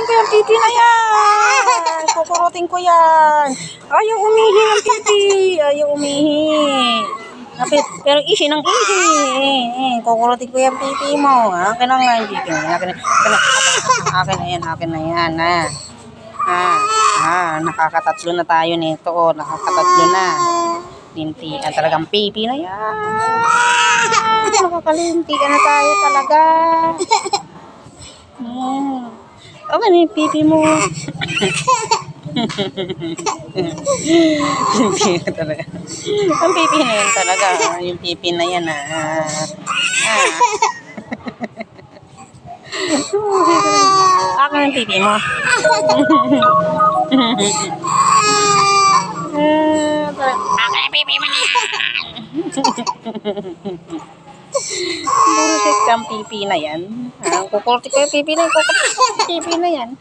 Kukurutin ko yung pipi na yan. Kukurutin ko yan. Ayaw umihi ng pipi. Ayaw umihi. Pero easy ng easy. Kukurutin ko yung pipi mo. Akin na nga yung pipi mo. Akin na yan. Nakakatatlo na tayo nito. Nakakatatlo na. Lintian talagang pipi na yan. Nakakalintian na tayo talaga. Okay na yung pipi mo. Pipi na talaga. Ang pipi na yan talaga. Yung pipi na yan Akin ang pipi mo. Akin ang pipi mo na yan. Puro set kang pipi na yan. Kukulti ko yung pipi na yan. Kukulti ko yung pipi na yan.